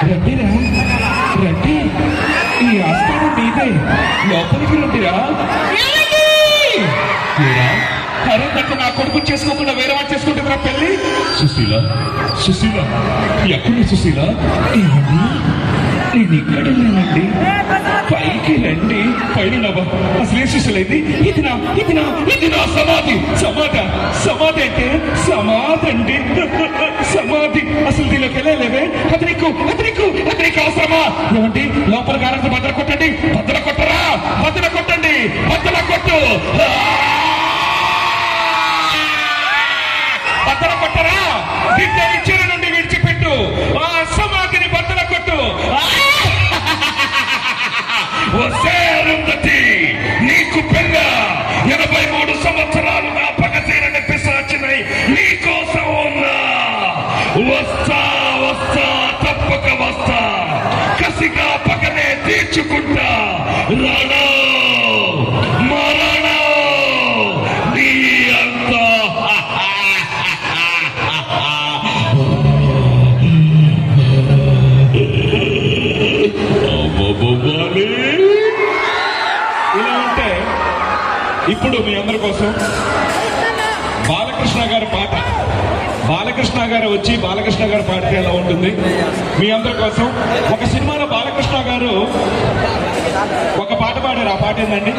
రండిరా రండి, ఈ ఆస్థానం మీదే, లోపలికి రండిరా. అరుందంటే నా కొడుకు చేసుకోకుండా వేరే వాడు చేసుకుంటుందిరా పెళ్లి. సుశీల సుశీల ఎక్కడి సుశీల? నేను ఇక్కడ లేనండి, పైకి రండి. పైన అసలే సుశీలైంది. ఇది నా సమాధి. సమాధి అంటే సమాధి అండి, సమాధి. అసలు దీనిలోకి వెళ్ళలేవే. అది నీకు అవసరమా? ఏమండి లోపల గారంతో బద్దలు కొట్టండి. బద్దలు కొట్టరా? బద్దలు కొట్టండి, బద్దల కొట్టు. బద్దల కొట్టరా? బిడ్డని చెర నుండి విడిచిపెట్టు. ఆ సమాధిని బద్దల కొట్టు. వస్తే అరుంధతి, నీకు పెళ్ళ 83 సంవత్సరాలు నా పగతీరని పిశాచినై నీకోసం ఉన్నా. వస్తా తప్పక వస్తా, కసిగా పగనే తీర్చుకుంటా. రాణా మరణా నీ అంతా. ఇలా ఉంటే ఇప్పుడు మీ అందరి కోసం బాలకృష్ణ గారి పాట. బాలకృష్ణ గారు వచ్చి బాలకృష్ణ గారు పాడితే ఎలా ఉంటుంది? మీ అందరి కోసం ఒక సినిమాలో బాలకృష్ణ గారు ఒక పాట పాడారు. ఆ పాట ఏందండి?